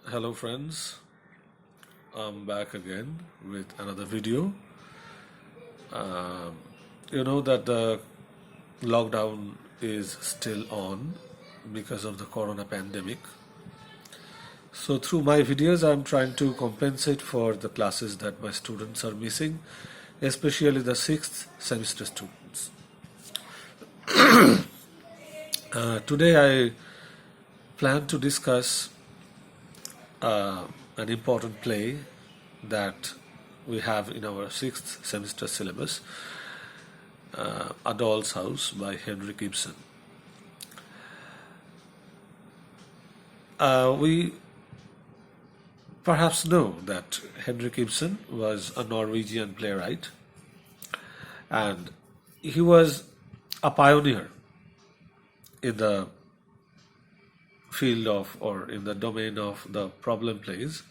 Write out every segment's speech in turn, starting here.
Hello friends, I'm back again with another video. Um, you know that the lockdown is still on because of the corona pandemic. So through my videos I'm trying to compensate for the classes that my students are missing, especially the 6th semester students. Today I plan to discuss an important play that we have in our 6th semester syllabus, A Doll's House by Henrik Ibsen. We perhaps know that Henrik Ibsen was a Norwegian playwright, and he was a pioneer in the field of, or in the domain of, the problem plays.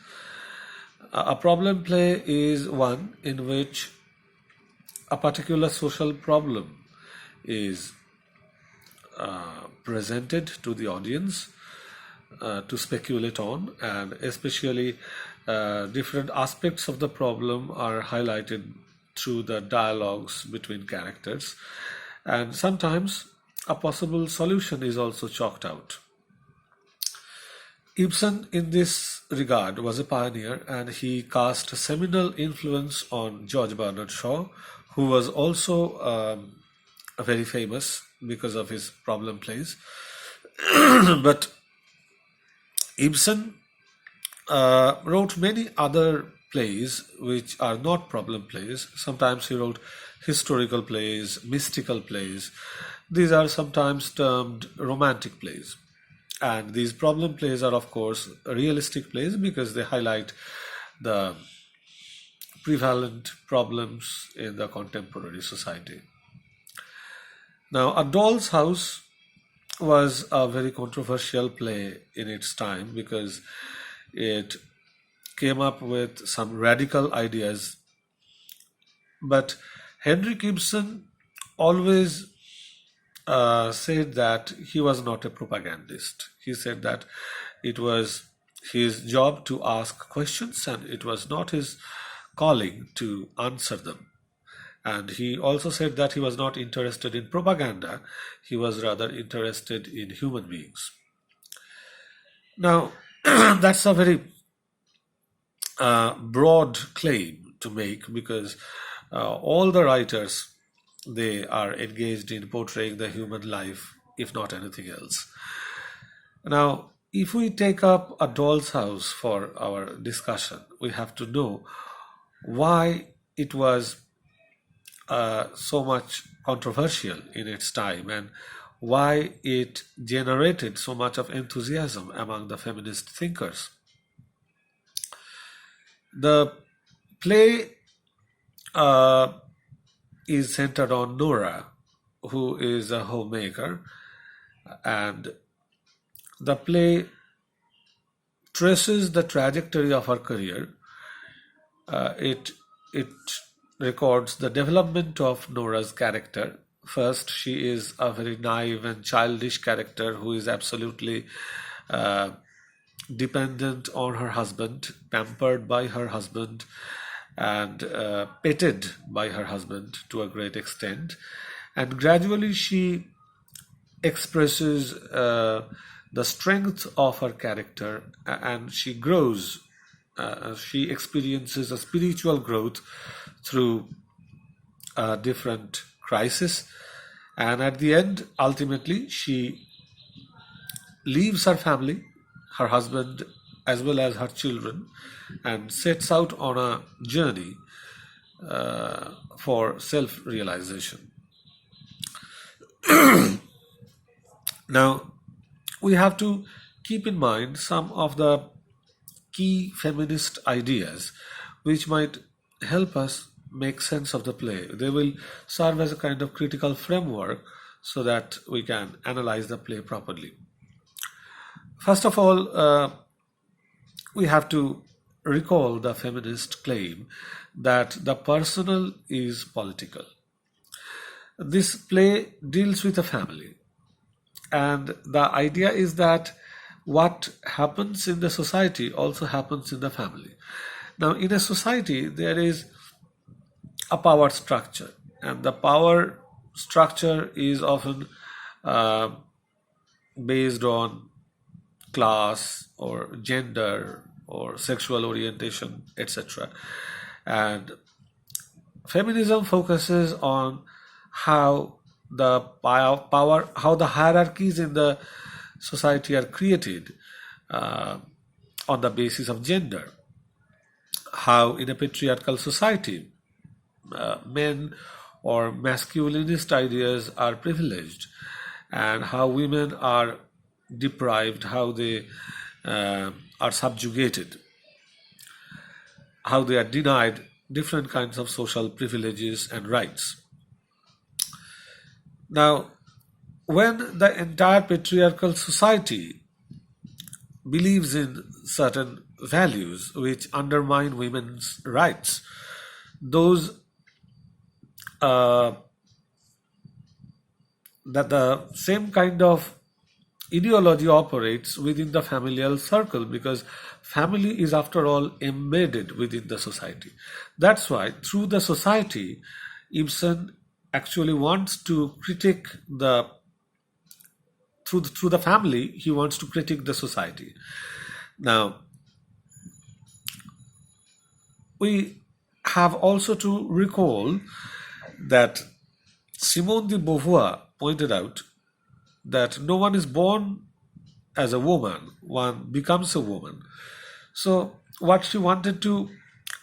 A problem play is one in which a particular social problem is presented to the audience to speculate on, and especially different aspects of the problem are highlighted through the dialogues between characters, and sometimes a possible solution is also chalked out. Ibsen, in this regard, was a pioneer, and he cast a seminal influence on George Bernard Shaw, who was also very famous because of his problem plays. But Ibsen wrote many other plays which are not problem plays. Sometimes he wrote historical plays, mystical plays. These are sometimes termed romantic plays. And these problem plays are, of course, realistic plays because they highlight the prevalent problems in the contemporary society. Now, A Doll's House was a very controversial play in its time because it came up with some radical ideas. But Henrik Ibsen always said that he was not a propagandist. He said that it was his job to ask questions and it was not his calling to answer them. And he also said that he was not interested in propaganda, he was rather interested in human beings. Now, that's a very broad claim to make because all the writers, they are engaged in portraying the human life, if not anything else. Now, if we take up A Doll's House for our discussion, we have to know why it was so much controversial in its time and why it generated so much of enthusiasm among the feminist thinkers. The play is centered on Nora, who is a homemaker, and the play traces the trajectory of her career. It records the development of Nora's character. First, she is a very naive and childish character who is absolutely dependent on her husband, pampered by her husband, and petted by her husband to a great extent. And gradually she expresses the strength of her character and she grows. She experiences a spiritual growth through different crises. And at the end, ultimately, she leaves her family, her husband, as well as her children, and sets out on a journey for self-realization. Now, we have to keep in mind some of the key feminist ideas which might help us make sense of the play. They will serve as a kind of critical framework so that we can analyze the play properly. First of all, we have to recall the feminist claim that the personal is political. This play deals with a family, and the idea is that what happens in the society also happens in the family. Now, in a society, there is a power structure, and the power structure is often uh, based on class or gender or sexual orientation, etc. And feminism focuses on how the power, how the hierarchies in the society are created uh, on the basis of gender. How in a patriarchal society, men or masculinist ideas are privileged, and how women are deprived, how they are subjugated, how they are denied different kinds of social privileges and rights. Now, when the entire patriarchal society believes in certain values which undermine women's rights, those uh, that the same kind of ideology operates within the familial circle, because family is after all embedded within the society. That's why through the society, Ibsen actually wants to critique the through the family, he wants to critique the society. Now, we have also to recall that Simone de Beauvoir pointed out that no one is born as a woman, one becomes a woman. So, what she wanted to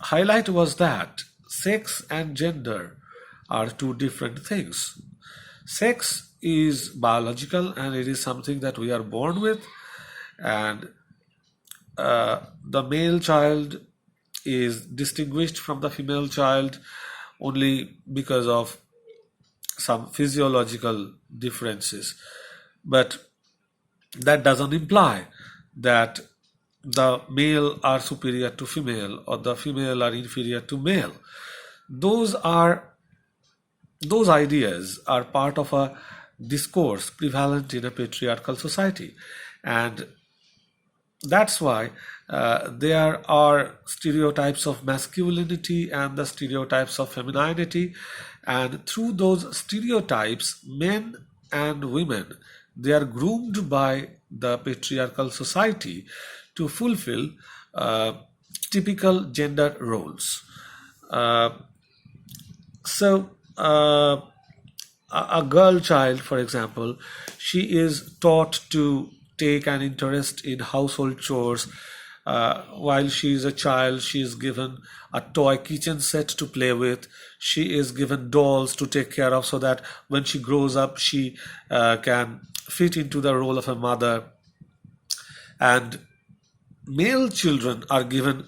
highlight was that sex and gender are two different things. Sex is biological and it is something that we are born with, and the male child is distinguished from the female child only because of some physiological differences. But that doesn't imply that the male are superior to female or the female are inferior to male. Those are those ideas are part of a discourse prevalent in a patriarchal society, and that's why there are stereotypes of masculinity and the stereotypes of femininity, and through those stereotypes, men and women, they are groomed by the patriarchal society to fulfill uh, typical gender roles. Uh, so, a girl child, for example, she is taught to take an interest in household chores. While she is a child, she is given a toy kitchen set to play with. She is given dolls to take care of so that when she grows up, she can fit into the role of a mother. And male children are given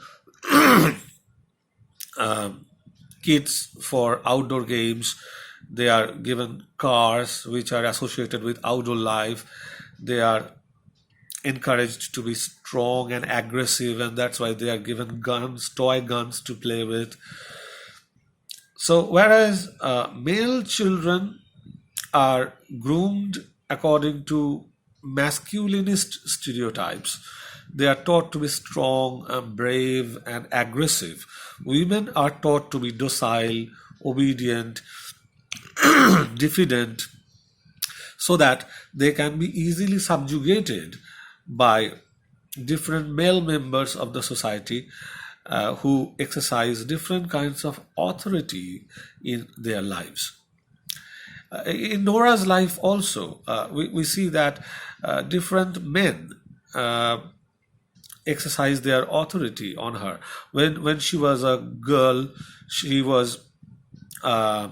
kits for outdoor games. They are given cars which are associated with outdoor life. They are encouraged to be strong and aggressive, and that's why they are given guns, toy guns to play with. So, whereas male children are groomed according to masculinist stereotypes, they are taught to be strong and brave and aggressive. Women are taught to be docile, obedient, diffident, so that they can be easily subjugated by different male members of the society who exercise different kinds of authority in their lives. In Nora's life also, we see that different men uh, exercise their authority on her. When she was a girl, she was uh,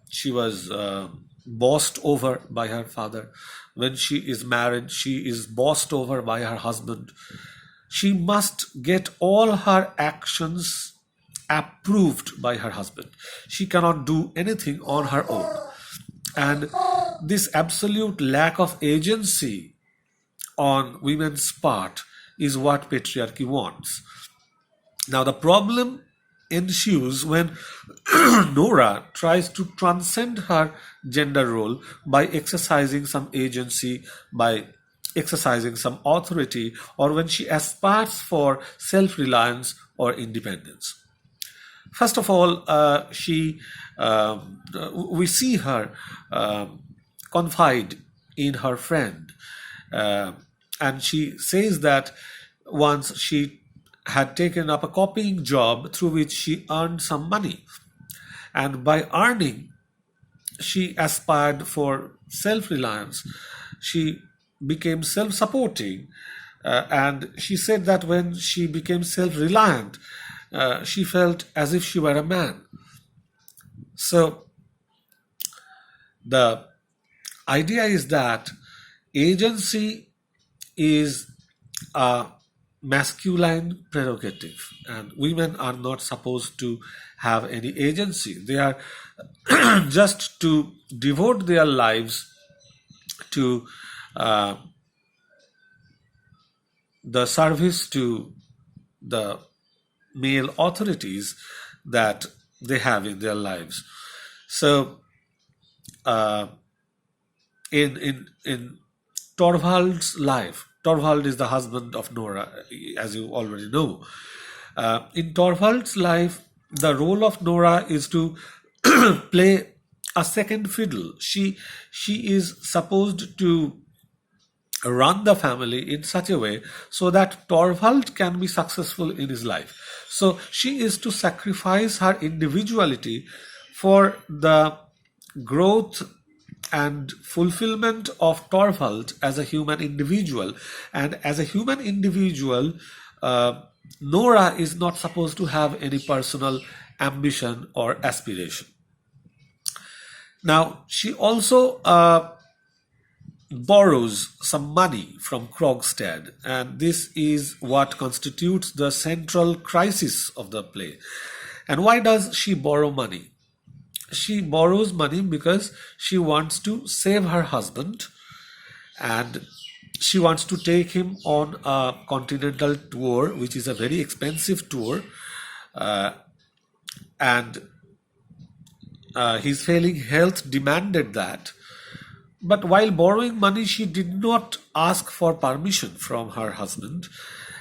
she was bossed over by her father. When she is married, she is bossed over by her husband. She must get all her actions approved by her husband. She cannot do anything on her own. And this absolute lack of agency on women's part is what patriarchy wants. Now, the problem ensues when Nora tries to transcend her gender role by exercising some agency, by exercising some authority, or when she aspires for self-reliance or independence. First of all, we see her confide in her friend, uh, and she says that once she had taken up a copying job through which she earned some money, and by earning, she aspired for self-reliance. She became self-supporting, and she said that when she became self-reliant, she felt as if she were a man. So the idea is that agency is a masculine prerogative, and women are not supposed to have any agency. They are just to devote their lives to uh, the service to the male authorities that they have in their lives. So, uh, in Torvald's life, Torvald is the husband of Nora, as you already know. In Torvald's life, the role of Nora is to play a second fiddle. She is supposed to run the family in such a way so that Torvald can be successful in his life. So she is to sacrifice her individuality for the growth and fulfillment of Torvald as a human individual. And as a human individual, Nora is not supposed to have any personal ambition or aspiration. Now, she also borrows some money from Krogstad, and this is what constitutes the central crisis of the play. And why does she borrow money? She borrows money because she wants to save her husband, and she wants to take him on a continental tour, which is a very expensive tour, and his failing health demanded that. But while borrowing money, she did not ask for permission from her husband,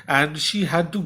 and she had to